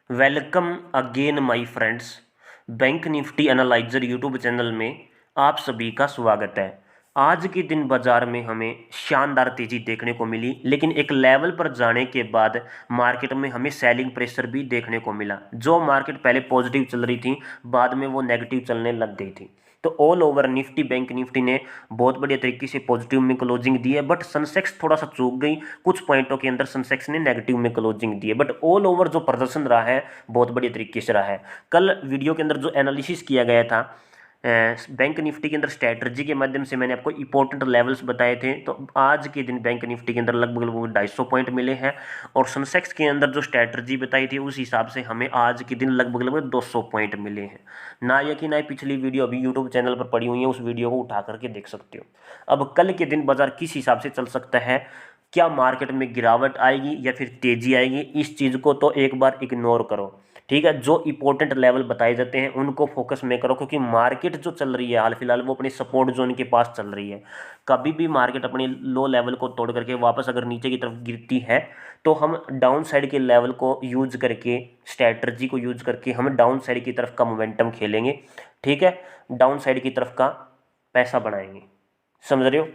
Welcome again my friends. Bank Nifty analyser YouTube channel में आप सभी का स्वागत है। आज के दिन बाजार में हमें शानदार तेजी देखने को मिली, लेकिन एक लेवल पर जाने के बाद मार्केट में हमें सेलिंग प्रेशर भी देखने को मिला। जो मार्केट पहले पॉजिटिव चल रही थी, बाद में वो नेगेटिव चलने लग गई थी। तो all over Nifty bank Nifty ने बहुत बढ़िया तरीके से पॉजिटिव में क्लोजिंग दी है, बट सेंसेक्स थोड़ा सा चूक गई। कुछ पॉइंटों के अंदर सेंसेक्स ने नेगेटिव में क्लोजिंग दी है, बट ऑल ओवर जो प्रदर्शन रहा है बहुत बढ़िया तरीके से रहा है। कल वीडियो के अंदर जो एनालिसिस किया गया था बैंक निफ्टी के अंदर स्ट्रैटेजी के माध्यम से मैंने आपको इंपॉर्टेंट लेवल्स बताए थे। तो आज के दिन बैंक निफ्टी के अंदर लगभग 250 पॉइंट मिले हैं, और सेंसेक्स के अंदर जो स्ट्रैटेजी बताई थी उस हिसाब से हमें आज के दिन लगभग 200 पॉइंट मिले हैं। ना यकीन आए, पिछली वीडियो अभी यूट्यूब चैनल पर पड़ी हुई है, उस वीडियो को उठा करके देख सकते हो। अब कल के दिन बाजार किस हिसाब से चल सकता है, क्या मार्केट में गिरावट आएगी या फिर तेजी आएगी, इस चीज़ को तो एक बार इग्नोर करो। ठीक है, जो इंपॉर्टेंट लेवल बताए जाते हैं उनको फोकस में करो, क्योंकि मार्केट जो चल रही है हाल फिलहाल वो अपने सपोर्ट जोन के पास चल रही है। कभी भी मार्केट अपने लो लेवल को तोड़ करके वापस अगर नीचे की तरफ गिरती है, तो हम डाउन साइड के लेवल को यूज करके, स्ट्रैटेजी को यूज करके हम डाउन साइड की तरफ का मोमेंटम खेलेंगे। ठीक है, डाउन साइड की तरफ का पैसा बनाएंगे, समझ रहे हो।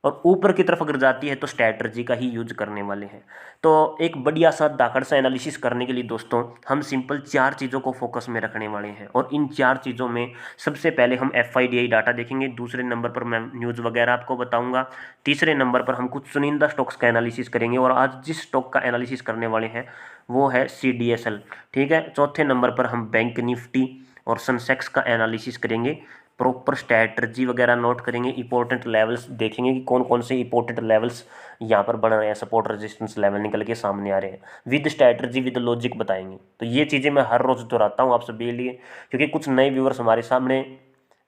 और ऊपर की तरफ अगर जाती है तो स्ट्रैटेजी का ही यूज करने वाले हैं। तो एक बढ़िया सा दाकड़ सा एनालिसिस करने के लिए दोस्तों हम सिंपल 4 चीज़ों को फोकस में रखने वाले हैं, और इन 4 चीज़ों में सबसे पहले हम FIDI डाटा देखेंगे। दूसरे नंबर पर मैं न्यूज़ वगैरह आपको बताऊंगा। तीसरे नंबर पर हम कुछ चुनिंदा स्टॉक्स का एनालिसिस करेंगे, और आज जिस स्टॉक का एनालिसिस करने वाले हैं वो है CDSL। ठीक है, चौथे नंबर पर हम बैंक निफ्टी और सेंसेक्स का एनालिसिस करेंगे। प्रॉपर स्ट्रैटेजी वगैरह नोट करेंगे, इंपॉर्टेंट लेवल्स देखेंगे कि कौन कौन से इंपॉर्टेंट लेवल्स यहाँ पर बन रहे हैं, सपोर्ट रेजिस्टेंस लेवल निकल के सामने आ रहे हैं। विद स्ट्रैटेजी विद लॉजिक बताएंगे। तो ये चीज़ें मैं हर रोज़ दोहराता हूँ आप सभी लिए, क्योंकि कुछ नए व्यूअर्स हमारे सामने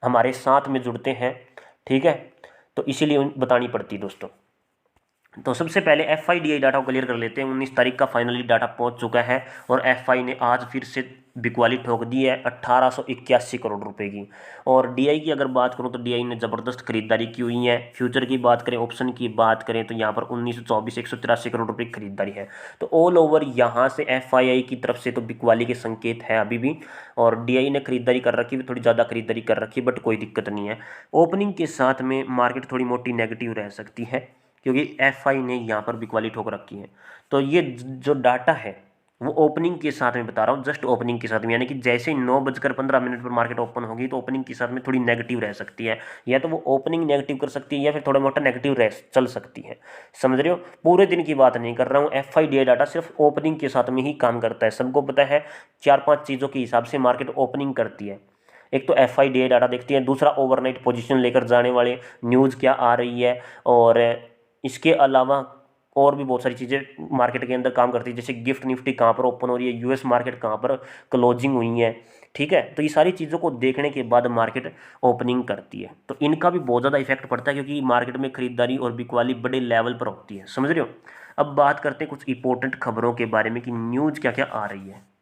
हमारे साथ में जुड़ते हैं। ठीक है, तो इसीलिए बतानी पड़ती है दोस्तों। तो सबसे पहले FIDI डाटा को क्लियर कर लेते हैं। 19 तारीख का फाइनली डाटा पहुंच चुका है, और FI ने आज फिर से बिकवाली ठोक दी है 1881 करोड़ रुपए की। और DI की अगर बात करूं तो DI ने ज़बरदस्त खरीदारी की हुई है। फ्यूचर की बात करें, ऑप्शन की बात करें, तो यहाँ पर 1924 183 करोड़ रुपए की खरीदारी है। तो ऑल ओवर यहाँ से FII की तरफ से तो बिकवाली के संकेत है अभी भी, और DI ने खरीदारी कर रखी है, थोड़ी ज़्यादा खरीदारी कर रखी है, बट कोई दिक्कत नहीं है। ओपनिंग के साथ में मार्केट थोड़ी मोटी नेगेटिव रह सकती है, क्योंकि FI ने यहाँ पर बिकवाली ठोक रखी है। तो ये जो डाटा है वो ओपनिंग के साथ में बता रहा हूँ, जस्ट ओपनिंग के साथ में, यानी कि जैसे ही 9:15 पर मार्केट ओपन होगी तो ओपनिंग के साथ में थोड़ी नेगेटिव रह सकती है, या तो वो ओपनिंग नेगेटिव कर सकती है या फिर थोड़ा मोटा नेगेटिव रह चल सकती है। समझ रहे हो, पूरे दिन की बात नहीं कर रहा हूँ। FIDI डाटा सिर्फ ओपनिंग के साथ में ही काम करता है। सबको पता है 4-5 चीज़ों के हिसाब से मार्केट ओपनिंग करती है। एक तो FIDI डाटा देखती है, दूसरा ओवरनाइट पोजीशन लेकर जाने वाले न्यूज़ क्या आ रही है, और इसके अलावा और भी बहुत सारी चीज़ें मार्केट के अंदर काम करती है, जैसे गिफ्ट निफ्टी कहाँ पर ओपन हो रही है, US मार्केट कहाँ पर क्लोजिंग हुई है। ठीक है, तो ये सारी चीज़ों को देखने के बाद मार्केट ओपनिंग करती है। तो इनका भी बहुत ज़्यादा इफेक्ट पड़ता है, क्योंकि मार्केट में खरीदारी और बिकवाली बड़े लेवल पर होती है। समझ रहे हो। अब बात करते हैं कुछ इंपॉर्टेंट खबरों के बारे में कि न्यूज़ क्या क्या आ रही है।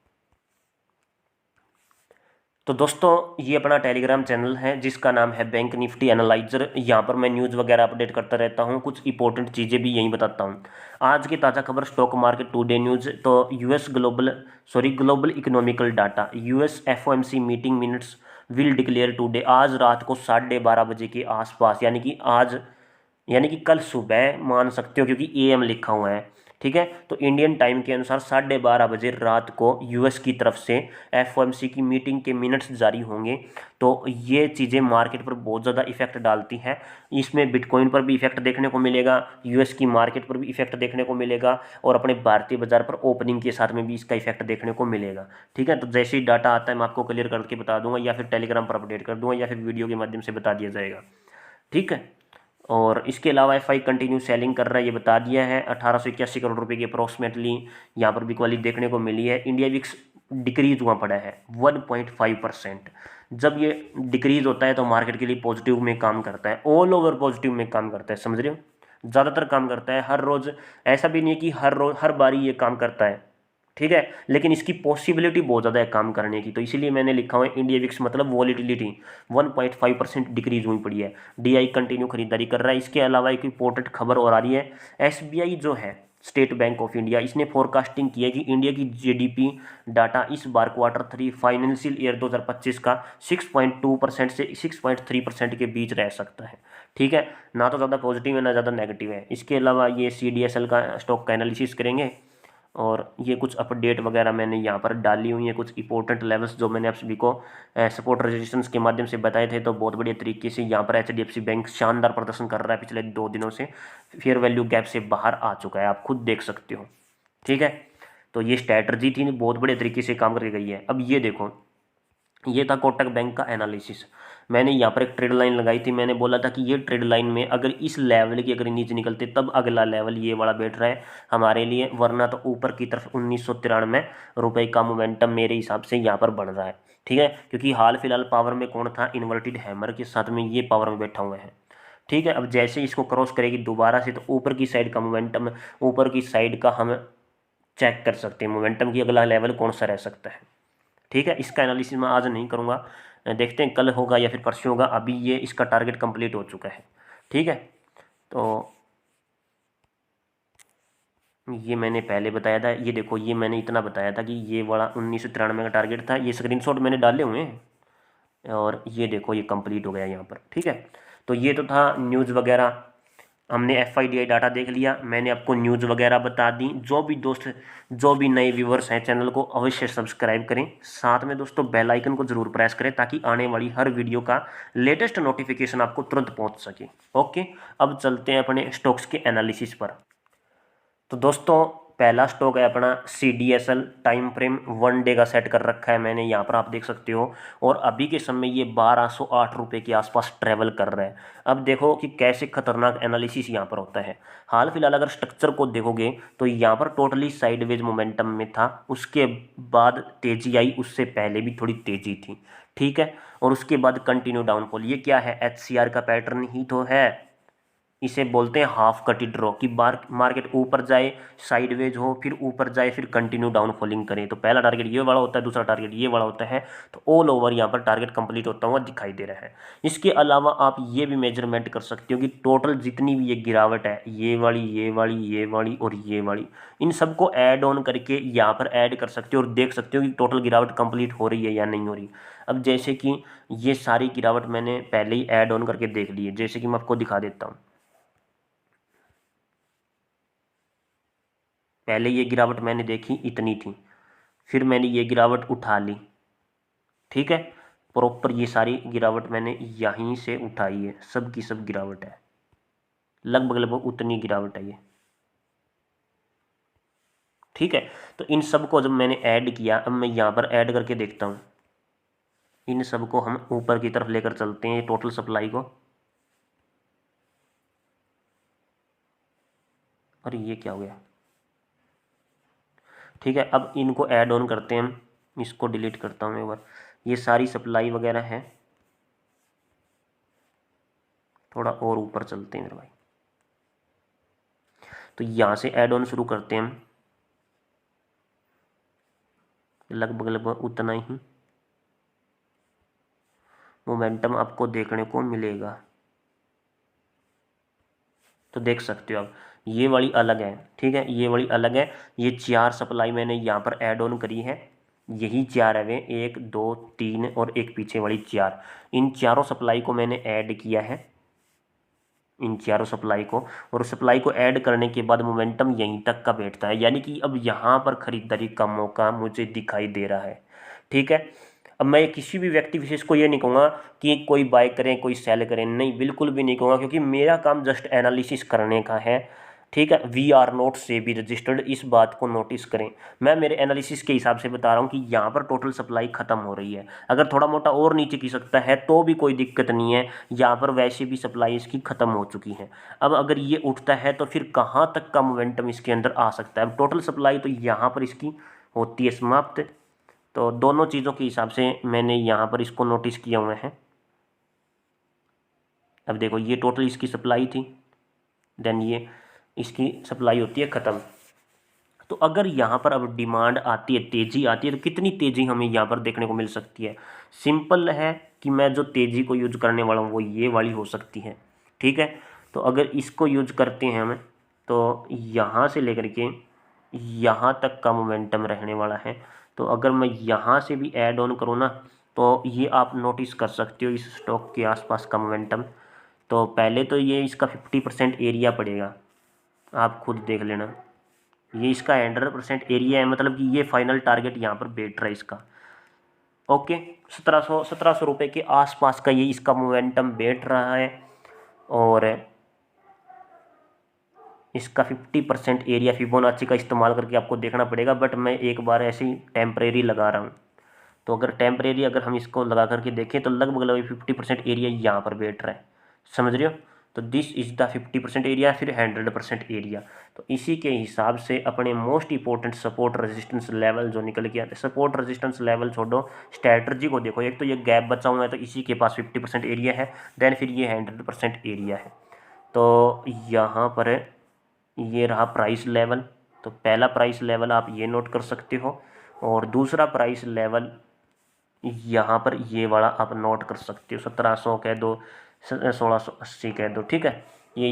तो दोस्तों ये अपना टेलीग्राम चैनल है जिसका नाम है बैंक निफ्टी एनालाइजर। यहाँ पर मैं न्यूज़ वगैरह अपडेट करता रहता हूँ, कुछ इंपॉर्टेंट चीज़ें भी यहीं बताता हूँ। आज की ताज़ा खबर स्टॉक मार्केट टुडे न्यूज़। तो global economical data, US FOMC meeting minutes will declare today. आज रात को 12:30 बजे के आसपास, यानी कि कल सुबह मान सकते हो, क्योंकि AM लिखा हुआ है। ठीक है, तो इंडियन टाइम के अनुसार 12:30 बजे रात को US की तरफ से FOMC की मीटिंग के मिनट्स जारी होंगे। तो ये चीज़ें मार्केट पर बहुत ज़्यादा इफेक्ट डालती हैं। इसमें बिटकॉइन पर भी इफेक्ट देखने को मिलेगा, US की मार्केट पर भी इफेक्ट देखने को मिलेगा, और अपने भारतीय बाजार पर ओपनिंग के साथ में भी इसका इफेक्ट देखने को मिलेगा। ठीक है, तो जैसे ही डाटा आता है मैं आपको क्लियर करके बता दूंगा, या फिर टेलीग्राम पर अपडेट कर दूंगा, या फिर वीडियो के माध्यम से बता दिया जाएगा। ठीक है, और इसके अलावा FI कंटिन्यू सेलिंग कर रहा है, ये बता दिया है। 1881 करोड़ रुपए की अप्रोक्सीमेटली यहाँ पर बिकवाली देखने को मिली है। इंडिया विक्स डिक्रीज हुआ पड़ा है 1.5%। जब ये डिक्रीज होता है तो मार्केट के लिए पॉजिटिव में काम करता है, ऑल ओवर पॉजिटिव में काम करता है। समझ रहे हो, ज़्यादातर काम करता है हर रोज़। ऐसा भी नहीं है कि हर रोज हर बारी ये काम करता है। ठीक है, लेकिन इसकी पॉसिबिलिटी बहुत ज़्यादा है काम करने की, तो इसीलिए मैंने लिखा हुआ है इंडिया विक्स मतलब वॉलीटिलिटी 1.5% डिक्रीज हुई पड़ी है। DI कंटिन्यू खरीदारी कर रहा है। इसके अलावा एक इंपॉर्टेंट खबर और आ रही है, SBI जो है स्टेट बैंक ऑफ इंडिया, इसने फोरकास्टिंग की है कि इंडिया की जीडीपी डाटा इस बार Q3 फाइनेंशियल ईयर 2025 का 6.2% से 6.3% के बीच रह सकता है। ठीक है, ना तो ज़्यादा पॉजिटिव है ना ज़्यादा नेगेटिव है। इसके अलावा ये CDSL का स्टॉक का एनालिसिस करेंगे और ये कुछ अपडेट वगैरह मैंने यहाँ पर डाली हुई है, कुछ इंपॉर्टेंट लेवल्स जो मैंने आप सभी को सपोर्ट रेजिस्टेंस के माध्यम से बताए थे। तो बहुत बढ़िया तरीके से यहाँ पर HDFC बैंक शानदार प्रदर्शन कर रहा है, पिछले 2 दिनों से फेयर वैल्यू गैप से बाहर आ चुका है, आप खुद देख सकते हो। ठीक है, तो ये स्ट्रैटेजी थी, बहुत बढ़िया तरीके से काम करके गई है। अब ये देखो, ये था कोटक बैंक का एनालिसिस। मैंने यहाँ पर एक ट्रेड लाइन लगाई थी, मैंने बोला था कि ये ट्रेड लाइन में अगर इस लेवल की अगर नीचे निकलते तब अगला लेवल ये वाला बैठ रहा है हमारे लिए, वरना तो ऊपर की तरफ 1993 रुपये का मोमेंटम मेरे हिसाब से यहाँ पर बन रहा है। ठीक है, क्योंकि हाल फिलहाल पावर में कौन था, इन्वर्टेड हैमर के साथ में ये पावर में बैठा हुआ है। ठीक है, अब जैसे इसको क्रॉस करेगी दोबारा से तो ऊपर की साइड का मोमेंटम, ऊपर की साइड का हम चेक कर सकते हैं मोमेंटम की अगला लेवल कौन सा रह सकता है। ठीक है, इसका एनालिसिस मैं आज नहीं करूँगा, देखते हैं कल होगा या फिर परसों होगा। अभी ये इसका टारगेट कंप्लीट हो चुका है। ठीक है, तो ये मैंने पहले बताया था, ये देखो ये मैंने इतना बताया था कि ये वाला 1993 का टारगेट था, ये स्क्रीनशॉट मैंने डाले हुए हैं और ये देखो ये कंप्लीट हो गया यहाँ पर। ठीक है, तो ये तो था न्यूज़ वगैरह, हमने FIDI डाटा देख लिया, मैंने आपको न्यूज़ वगैरह बता दी। जो भी दोस्त, जो भी नए व्यूवर्स हैं चैनल को अवश्य सब्सक्राइब करें, साथ में दोस्तों बेल आइकन को जरूर प्रेस करें ताकि आने वाली हर वीडियो का लेटेस्ट नोटिफिकेशन आपको तुरंत पहुंच सके। ओके, अब चलते हैं अपने स्टॉक्स के एनालिसिस पर। तो दोस्तों पहला स्टॉक है अपना CDSL, टाइम फ्रेम 1 डे का सेट कर रखा है मैंने, यहाँ पर आप देख सकते हो। और अभी के समय ये 1208 रुपये के आसपास ट्रैवल कर रहा है। अब देखो कि कैसे खतरनाक एनालिसिस यहाँ पर होता है। हाल फिलहाल अगर स्ट्रक्चर को देखोगे तो यहाँ पर टोटली साइडवेज मोमेंटम में था, उसके बाद तेजी आई, उससे पहले भी थोड़ी तेजी थी। ठीक है, और उसके बाद कंटिन्यू डाउनफॉल। ये क्या है, HCR का पैटर्न ही तो है, इसे बोलते हैं हाफ कटी ड्रॉ की मार्केट ऊपर जाए, साइडवेज हो, फिर ऊपर जाए, फिर कंटिन्यू डाउन फॉलिंग करे। तो पहला टारगेट ये वाला होता है, दूसरा टारगेट ये वाला होता है। तो ऑल ओवर यहाँ पर टारगेट कंप्लीट होता हुआ दिखाई दे रहा है। इसके अलावा आप ये भी मेजरमेंट कर सकते हो कि टोटल जितनी भी ये गिरावट है, ये वाली, ये वाली, ये वाली और ये वाली, इन सबको ऐड ऑन करके यहाँ पर ऐड कर सकते हो और देख सकते हो कि टोटल गिरावट कंप्लीट हो रही है या नहीं हो रही। अब जैसे कि ये सारी गिरावट मैंने पहले ही ऐड ऑन करके देख ली है, जैसे कि मैं आपको दिखा देता हूँ। पहले ये गिरावट मैंने देखी इतनी थी, फिर मैंने ये गिरावट उठा ली। ठीक है, प्रॉपर ये सारी गिरावट मैंने यहीं से उठाई है, सब की सब गिरावट है, लगभग लगभग उतनी गिरावट है ये। ठीक है, तो इन सब को जब मैंने ऐड किया, अब मैं यहाँ पर ऐड करके देखता हूँ। इन सब को हम ऊपर की तरफ लेकर चलते हैं, टोटल सप्लाई को। और ये क्या हो गया। ठीक है, अब इनको ऐड ऑन करते हैं हम, इसको डिलीट करता हूँ मैं एक बार। ये सारी सप्लाई वगैरह है, थोड़ा और ऊपर चलते हैं मेरे भाई। तो यहाँ से ऐड ऑन शुरू करते हैं हम, लगभग लगभग उतना ही मोमेंटम आपको देखने को मिलेगा। तो देख सकते हो आप, ये वाली अलग है। ठीक है, ये वाली अलग है। ये 4 सप्लाई मैंने यहाँ पर ऐड ऑन करी है, यही 4 है वे, 1 2 3 और एक पीछे वाली 4। इन चारों सप्लाई को मैंने ऐड किया है, इन चारों सप्लाई को। और सप्लाई को ऐड करने के बाद मोमेंटम यहीं तक का बैठता है, यानी कि अब यहाँ पर खरीदारी का मौका मुझे दिखाई दे रहा है। ठीक है, अब मैं किसी भी व्यक्ति विशेष को ये नहीं कहूँगा कि कोई बाय करें कोई सेल करें, नहीं, बिल्कुल भी नहीं कहूँगा, क्योंकि मेरा काम जस्ट एनालिसिस करने का है। ठीक है, वी आर नॉट से भी रजिस्टर्ड, इस बात को नोटिस करें। मैं मेरे एनालिसिस के हिसाब से बता रहा हूँ कि यहाँ पर टोटल सप्लाई खत्म हो रही है। अगर थोड़ा मोटा और नीचे की सकता है तो भी कोई दिक्कत नहीं है, यहाँ पर वैसे भी सप्लाई इसकी ख़त्म हो चुकी है। अब अगर ये उठता है तो फिर कहाँ तक का मोमेंटम इसके अंदर आ सकता है। अब टोटल सप्लाई तो यहाँ पर इसकी होती है समाप्त। तो दोनों चीज़ों के हिसाब से मैंने यहाँ पर इसको नोटिस किया हुआ है। अब देखो ये टोटल इसकी सप्लाई थी, देन ये इसकी सप्लाई होती है ख़त्म। तो अगर यहाँ पर अब डिमांड आती है, तेज़ी आती है, तो कितनी तेज़ी हमें यहाँ पर देखने को मिल सकती है। सिंपल है कि मैं जो तेज़ी को यूज करने वाला हूँ वो ये वाली हो सकती है। ठीक है, तो अगर इसको यूज करते हैं हम, तो यहाँ से लेकर के यहाँ तक का मोमेंटम रहने वाला है। तो अगर मैं यहाँ से भी ऐड ऑन करूँ ना, तो ये आप नोटिस कर सकते हो इस स्टॉक के आसपास का मोमेंटम। तो पहले तो ये इसका 50% एरिया पड़ेगा, आप खुद देख लेना। ये इसका 100% एरिया है, मतलब कि ये फाइनल टारगेट यहाँ पर बैठ रहा है इसका। ओके, 1700 रुपये के आसपास का ये इसका मोमेंटम बैठ रहा है। और इसका 50% एरिया फिबोनाची का इस्तेमाल करके आपको देखना पड़ेगा, बट मैं एक बार ऐसे ही टेम्परेरी लगा रहा हूँ। तो अगर टेम्परेरी अगर हम इसको लगा करके देखें तो लगभग लगभग 50% एरिया यहाँ पर बैठ रहा है, समझ रहे हो। तो दिस इज़ द 50% एरिया, फिर 100% एरिया। तो इसी के हिसाब से अपने most important support resistance level जो निकल के आते हैं, सपोर्ट रेजिस्टेंस लेवल छोड़ो, स्ट्रैटेजी को देखो। एक तो ये गैप बचा हुआ है, तो इसी के पास 50% एरिया है, देन फिर ये 100% एरिया है। तो यहाँ पर ये रहा प्राइस लेवल। तो पहला प्राइस लेवल आप ये नोट कर सकते हो, और दूसरा प्राइस लेवल यहाँ पर ये वाला आप नोट कर सकते हो, 1700 कह दो, 1680 कह दो, ठीक है। ये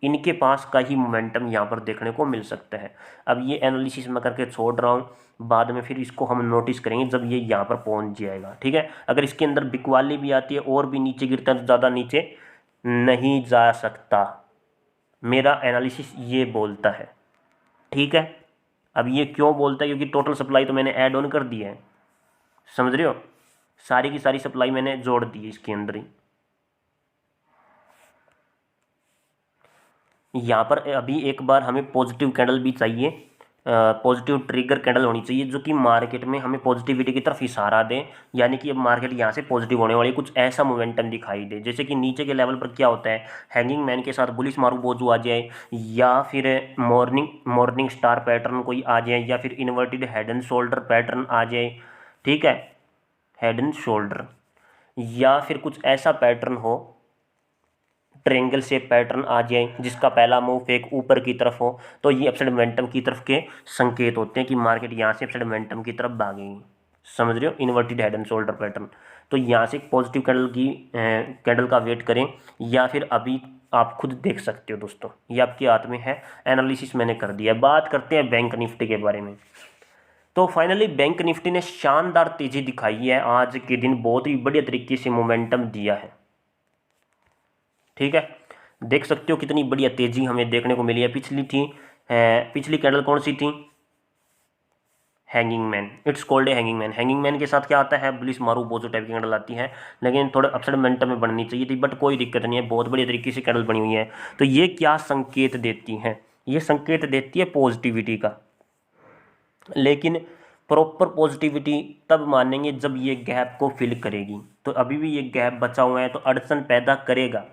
इनके पास का ही मोमेंटम यहाँ पर देखने को मिल सकता है। अब ये एनालिसिस मैं करके छोड़ रहा हूँ, बाद में फिर इसको हम नोटिस करेंगे जब ये यहाँ पर पहुँच जाएगा, ठीक है। अगर इसके अंदर बिकवाली भी आती है और भी नीचे गिरता है तो ज़्यादा नीचे नहीं जा सकता, मेरा एनालिसिस ये बोलता है, ठीक है। अब ये क्यों बोलता है, क्योंकि टोटल सप्लाई तो मैंने ऐड ऑन कर दी है, समझ रहे हो, सारी की सारी सप्लाई मैंने जोड़ दी है इसके अंदर ही। यहाँ पर अभी एक बार हमें पॉजिटिव कैंडल भी चाहिए, पॉजिटिव ट्रिगर कैंडल होनी चाहिए जो कि मार्केट में हमें पॉजिटिविटी की तरफ इशारा दे, यानी कि अब मार्केट यहाँ से पॉजिटिव होने वाली, कुछ ऐसा मोमेंटम दिखाई दे। जैसे कि नीचे के लेवल पर क्या होता है, हैंगिंग मैन के साथ बुलिश मारू बोजू आ जाए, या फिर मॉर्निंग स्टार पैटर्न कोई आ जाए, या फिर inverted head and shoulder pattern आ जाए, ठीक है, हेड एंड शोल्डर, या फिर कुछ ऐसा पैटर्न हो, ट्रेंगल से पैटर्न आ जाए जिसका पहला मूव एक ऊपर की तरफ हो, तो ये अपसाइड मोमेंटम की तरफ के संकेत होते हैं कि मार्केट यहाँ से अपसाइड मोमेंटम की तरफ भागेगी, समझ रहे हो, inverted head and shoulder pattern. तो यहाँ से पॉजिटिव कैंडल की कैंडल का वेट करें, या फिर अभी आप खुद देख सकते हो दोस्तों, ये आपके हाथ में है, एनालिसिस मैंने कर दिया। बात करते हैं बैंक निफ्टी के बारे में। तो फाइनली बैंक निफ्टी ने शानदार तेजी दिखाई है आज के दिन, बहुत ही बढ़िया तरीके से मोमेंटम दिया है, ठीक है। देख सकते हो कितनी बढ़िया तेजी हमें देखने को मिली है। पिछली कैंडल कौन सी थी, hanging man, it's called a hanging man. Hanging man के साथ क्या आता है, बुलिश मारू बोजो टाइप की कैंडल आती है, लेकिन थोड़ा अपसाइड मोमेंटम में बननी चाहिए थी, बट कोई दिक्कत नहीं है, बहुत बढ़िया तरीके से कैंडल बनी हुई है। तो ये क्या संकेत देती हैं, ये संकेत देती है पॉजिटिविटी का, लेकिन प्रॉपर पॉजिटिविटी तब मानेंगे जब ये गैप को फिल करेगी। तो अभी भी ये गैप बचा हुआ है तो अड़चन पैदा करेगा,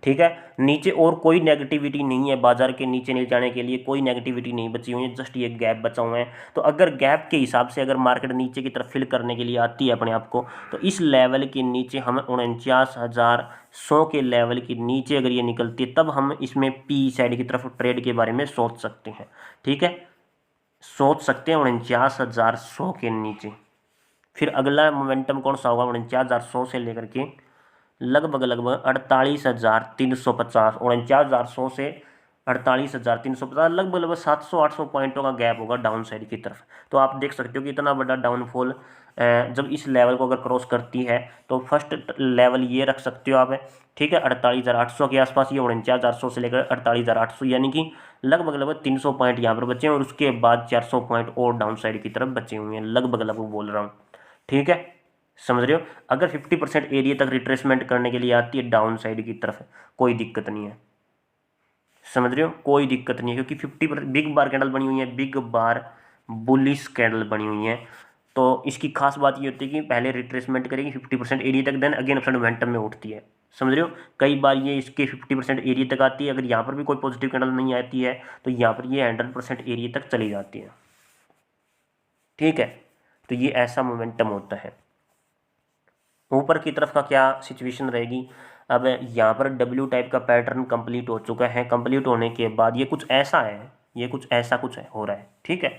ठीक है। नीचे और कोई नेगेटिविटी नहीं है, बाजार के नीचे नहीं जाने के लिए कोई नेगेटिविटी नहीं बची हुई है, जस्ट ये गैप बचा हुआ है। तो अगर गैप के हिसाब से अगर मार्केट नीचे की तरफ फिल करने के लिए आती है अपने आप को, तो इस लेवल के नीचे हम 49,100 के लेवल के नीचे अगर ये निकलती है, तब हम इसमें पी साइड की तरफ ट्रेड के बारे में सोच सकते हैं, ठीक है, सोच सकते हैं 49,100 के नीचे। फिर अगला मोमेंटम कौन सा होगा, 49,100 से लेकर के लगभग 48,350, 49,100 से 48,350, लगभग 700-800 पॉइंटों का गैप होगा डाउन साइड की तरफ। तो आप देख सकते हो कि इतना बड़ा डाउनफॉल जब इस लेवल को अगर क्रॉस करती है, तो फर्स्ट लेवल ये रख सकते हो आप, ठीक है, 48,800 के आसपास, ये 49,100 से लेकर 48,800, यानी कि लगभग 300 पॉइंट यहाँ पर बचे हैं, और उसके बाद 400 पॉइंट और डाउन साइड की तरफ बचे हुए हैं, लगभग बोल रहा हूँ, ठीक है, समझ रहे हो। अगर 50% एरिया तक रिट्रेसमेंट करने के लिए आती है डाउन साइड की तरफ, कोई दिक्कत नहीं है, समझ रहे हो, कोई दिक्कत नहीं है, क्योंकि 50% बिग बार कैंडल बनी हुई है, बिग बार बुलिश कैंडल बनी हुई है। तो इसकी खास बात ये होती है कि पहले रिट्रेसमेंट करेगी 50% एरिया तक, देन अगेन अपसाइड मोमेंटम में उठती है, समझ रहे हो। कई बार ये इसके 50% एरिया तक आती है, अगर यहाँ पर भी कोई पॉजिटिव कैंडल नहीं आती है तो यहाँ पर ये 100% एरिया तक चली जाती है, ठीक है। तो ये ऐसा मोमेंटम होता है। ऊपर की तरफ का क्या सिचुएशन रहेगी, अब यहाँ पर डब्ल्यू टाइप का पैटर्न कंप्लीट हो चुका है, कंप्लीट होने के बाद ये कुछ ऐसा है, ये कुछ ऐसा कुछ है हो रहा है, ठीक है।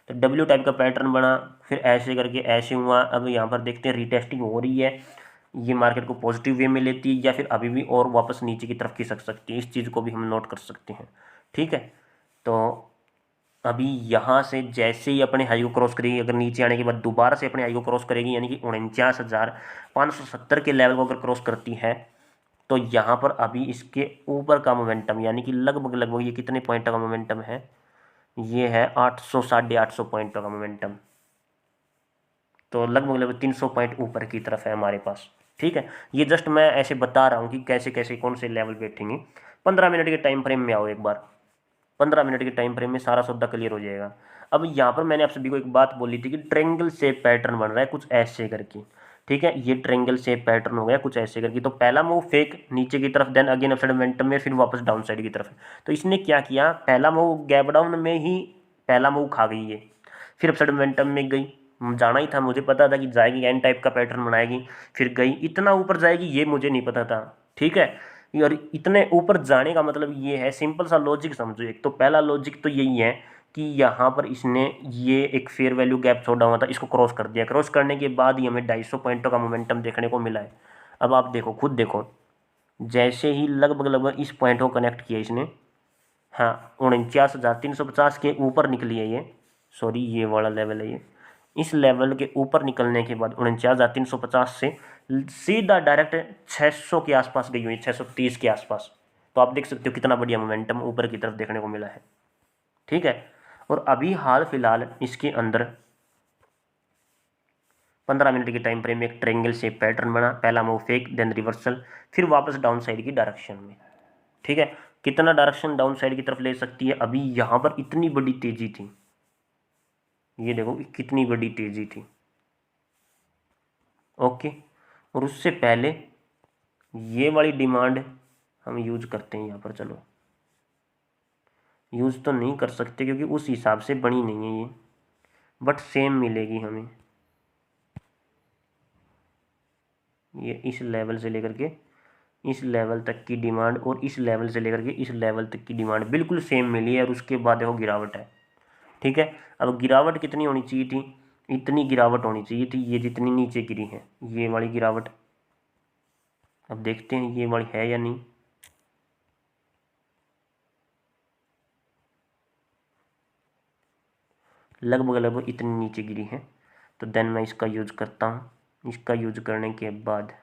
तो डब्ल्यू टाइप का पैटर्न बना, फिर ऐसे करके ऐसे हुआ, अब यहाँ पर देखते हैं रीटेस्टिंग हो रही है, ये मार्केट को पॉजिटिव वे में लेती है, या फिर अभी भी और वापस नीचे की तरफ खिसक सकती है, इस चीज़ को भी हम नोट कर सकते हैं, ठीक है। तो अभी यहाँ से जैसे ही अपने हाई को क्रॉस करेगी, अगर नीचे आने के बाद दोबारा से अपने हाई को क्रॉस करेगी, यानी कि 49,570 के लेवल को अगर क्रॉस करती है, तो यहाँ पर अभी इसके ऊपर का मोमेंटम, यानी कि लगभग लगभग ये कितने पॉइंट का मोमेंटम है, ये है 800 850 पॉइंट का मोमेंटम। तो लगभग लगभग 300 पॉइंट ऊपर की तरफ है हमारे पास। ठीक है, ये जस्ट मैं ऐसे बता रहा हूँ कि कैसे कैसे कौन से लेवल बैठेंगे। 15 मिनट के टाइम फ्रेम में आओ एक बार, 15 मिनट के टाइम फ्रेम में सारा सौदा क्लियर हो जाएगा। अब यहाँ पर मैंने आप सभी को एक बात बोली थी कि ट्रेंगल शेप पैटर्न बन रहा है कुछ ऐसे करके। ठीक है, ये ट्रेंगल शेप पैटर्न हो गया कुछ ऐसे करके। तो पहला मूव फेक नीचे की तरफ, देन अगेन अपसाइड मोमेंटम में, फिर वापस डाउन साइड की तरफ। तो इसने क्या किया, पहला मूव गैप डाउन में ही पहला मूव खा गई है, फिर अपसाइड मोमेंटम में गई, जाना ही था, मुझे पता था कि जाएगी एन टाइप का पैटर्न बनाएगी, फिर गई, इतना ऊपर जाएगी ये मुझे नहीं पता था। ठीक है, और इतने ऊपर जाने का मतलब ये है, सिंपल सा लॉजिक समझो। एक तो पहला लॉजिक तो यही है कि यहाँ पर इसने ये एक फेयर वैल्यू गैप छोड़ा हुआ था, इसको क्रॉस कर दिया, क्रॉस करने के बाद ही हमें 250 पॉइंटों का मोमेंटम देखने को मिला है। अब आप देखो, खुद देखो, जैसे ही लगभग लगभग इस पॉइंट को कनेक्ट किया इसने, हाँ 49,350 के ऊपर निकली है ये, सॉरी ये वाला लेवल है ये, इस लेवल के ऊपर निकलने के बाद 49,350 से सीधा डायरेक्ट 600 के आसपास गई हुई, 630 के आसपास। तो आप देख सकते हो कितना बढ़िया मोमेंटम ऊपर की तरफ देखने को मिला है। ठीक है, और अभी हाल फिलहाल इसके अंदर 15 मिनट के टाइम फ्रेम में एक ट्रेंगल शेप पैटर्न बना, पहला मूव फेक, देन रिवर्सल, फिर वापस डाउन साइड की डायरेक्शन में। ठीक है, कितना डायरेक्शन डाउन साइड की तरफ ले सकती है, अभी यहाँ पर इतनी बड़ी तेजी थी, ये देखो कितनी बड़ी तेजी थी। ओके, और उससे पहले ये वाली डिमांड हम यूज करते हैं यहाँ पर, चलो यूज तो नहीं कर सकते क्योंकि उस हिसाब से बनी नहीं है ये, बट सेम मिलेगी हमें, ये इस लेवल से लेकर के इस लेवल तक की डिमांड और इस लेवल से लेकर के इस लेवल तक की डिमांड बिल्कुल सेम मिली है, और उसके बाद देखो गिरावट है। ठीक है, अब गिरावट कितनी होनी चाहिए थी, इतनी गिरावट होनी चाहिए थी, ये जितनी नीचे गिरी है ये वाली गिरावट। अब देखते हैं ये वाली है या नहीं, लगभग लगभग इतनी नीचे गिरी है। तो देन मैं इसका यूज करता हूँ, इसका यूज करने के बाद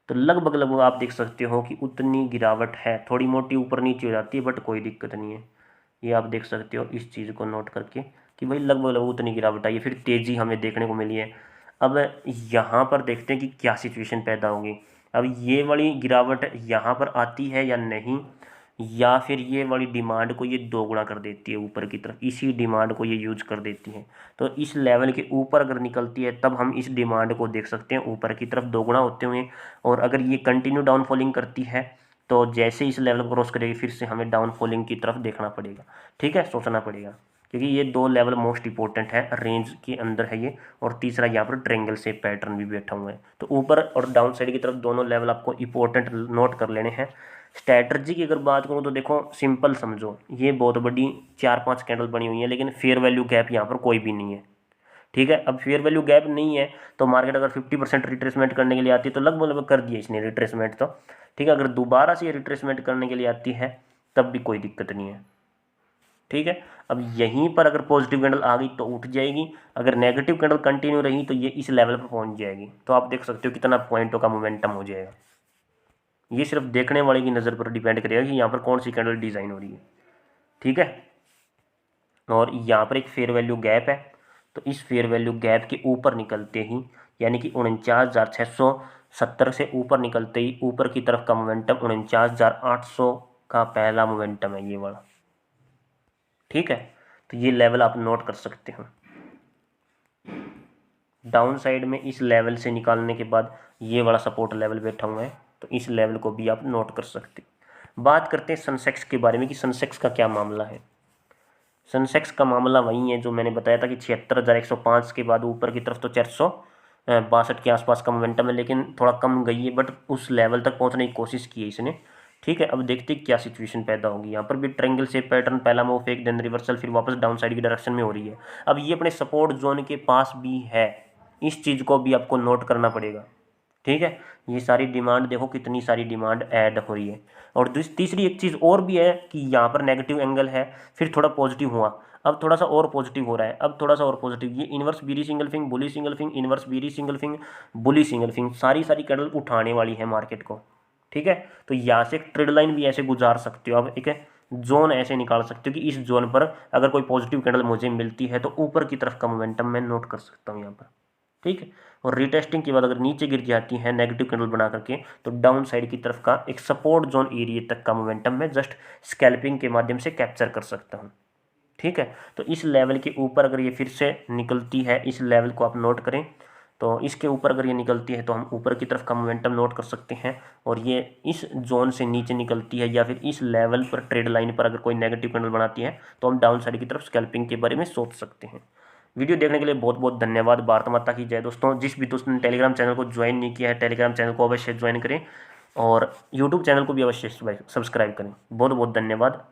तो लगभग लगभग आप देख सकते हो कि उतनी गिरावट है, थोड़ी मोटी ऊपर नीचे हो जाती है बट कोई दिक्कत नहीं है। ये आप देख सकते हो इस चीज़ को नोट करके कि भाई लगभग लगभग उतनी गिरावट आई है, फिर तेज़ी हमें देखने को मिली है। अब यहाँ पर देखते हैं कि क्या सिचुएशन पैदा होगी। अब ये वाली गिरावट यहाँ पर आती है या नहीं, या फिर ये वाली डिमांड को ये दोगुना कर देती है ऊपर की तरफ, इसी डिमांड को ये यूज कर देती है। तो इस लेवल के ऊपर अगर निकलती है तब हम इस डिमांड को देख सकते हैं ऊपर की तरफ दोगुना होते हुए, और अगर ये कंटिन्यू डाउनफॉलिंग करती है तो जैसे इस लेवल को क्रॉस करेगी फिर से हमें डाउनफॉलिंग की तरफ देखना पड़ेगा। ठीक है, सोचना पड़ेगा, क्योंकि ये दो लेवल मोस्ट इंपॉर्टेंट है, रेंज के अंदर है ये, और तीसरा यहाँ पर ट्रेंगल से पैटर्न भी बैठा हुआ है। तो ऊपर और डाउन साइड की तरफ दोनों लेवल आपको इंपॉर्टेंट नोट कर लेने हैं। स्ट्रैटर्जी की अगर बात करूँ तो देखो सिंपल समझो, ये बहुत बड़ी 4-5 कैंडल बनी हुई है, लेकिन फेयर वैल्यू गैप यहाँ पर कोई भी नहीं है। ठीक है, अब फेयर वैल्यू गैप नहीं है तो मार्केट अगर 50% रिट्रेसमेंट करने के लिए आती है तो लगभग लगभग कर दिया इसने रिट्रेसमेंट तो। ठीक है, अगर दोबारा से ये रिट्रेसमेंट करने के लिए आती है तब भी कोई दिक्कत नहीं है। ठीक है, अब यहीं पर अगर पॉजिटिव कैंडल आ गई तो उठ जाएगी, अगर नेगेटिव कैंडल कंटिन्यू रही तो ये इस लेवल पर पहुंच जाएगी। तो आप देख सकते हो कितना पॉइंटों का मोमेंटम हो जाएगा। ये सिर्फ देखने वाले की नज़र पर डिपेंड करेगा कि यहाँ पर कौन सी कैंडल डिज़ाइन हो रही है। ठीक है, और यहाँ पर एक फेयर वैल्यू गैप है, तो इस फेयर वैल्यू गैप के ऊपर निकलते ही, यानी कि 49,670 से ऊपर निकलते ही ऊपर की तरफ का मोमेंटम 49,800 का पहला मोमेंटम है ये वाला। ठीक है, तो ये लेवल आप नोट कर सकते हो। डाउन साइड में इस लेवल से निकालने के बाद ये वाला सपोर्ट लेवल बैठा हुआ है, तो इस लेवल को भी आप नोट कर सकते हो। बात करते हैं सनसेक्स के बारे में कि सनसेक्स का क्या मामला है। सनसेक्स का मामला वही है जो मैंने बताया था कि 76,105 के बाद ऊपर की तरफ तो 462 के आसपास का मोमेंटम है, लेकिन थोड़ा कम गई है, बट उस लेवल तक पहुंचने की कोशिश की है इसने। ठीक है, अब देखते हैं क्या सिचुएशन पैदा होगी। यहाँ पर भी ट्रायंगल शेप पैटर्न, पहला मूव फेक, देन रिवर्सल, फिर वापस डाउन साइड की डायरेक्शन में हो रही है। अब ये अपने सपोर्ट जोन के पास भी है, इस चीज़ को भी आपको नोट करना पड़ेगा। ठीक है, ये सारी डिमांड देखो, कितनी सारी डिमांड ऐड हो रही है। और तीसरी एक चीज़ और भी है कि यहाँ पर नेगेटिव एंगल है, फिर थोड़ा पॉजिटिव हुआ, अब थोड़ा सा और पॉजिटिव हो रहा है, अब थोड़ा सा और पॉजिटिव, ये इन्वर्स बीरी सिंगल फिंग, बुली सिंगल फिंग, इन्वर्स बीरी सिंगल फिंग, बुली सिंगल फिंग, सारी कैंडल उठाने वाली है मार्केट को। ठीक है, तो यहाँ से एक ट्रेड लाइन भी ऐसे गुजार सकते हो, अब एक जोन ऐसे निकाल सकते हो कि इस जोन पर अगर कोई पॉजिटिव कैंडल मुझे मिलती है तो ऊपर की तरफ का मोमेंटम मैं नोट कर सकता हूँ यहाँ पर। ठीक है, और रीटेस्टिंग के बाद अगर नीचे गिर जाती है नेगेटिव कैंडल बना करके, तो डाउन साइड की तरफ का एक सपोर्ट जोन एरिया तक का मोमेंटम मैं जस्ट स्कैल्पिंग के माध्यम से कैप्चर कर सकता हूँ। ठीक है, तो इस लेवल के ऊपर अगर ये फिर से निकलती है, इस लेवल को आप नोट करें, तो इसके ऊपर अगर ये निकलती है तो हम ऊपर की तरफ का मोमेंटम नोट कर सकते हैं। और ये इस जोन से नीचे निकलती है या फिर इस लेवल पर ट्रेड लाइन पर अगर कोई नेगेटिव कैंडल बनाती है तो हम डाउन साइड की तरफ स्कैल्पिंग के बारे में सोच सकते हैं। वीडियो देखने के लिए बहुत बहुत धन्यवाद। भारत माता की जय। दोस्तों, जिस भी दोस्त ने टेलीग्राम चैनल को ज्वाइन नहीं किया है, टेलीग्राम चैनल को अवश्य ज्वाइन करें और यूट्यूब चैनल को भी अवश्य सब्सक्राइब करें। बहुत बहुत धन्यवाद।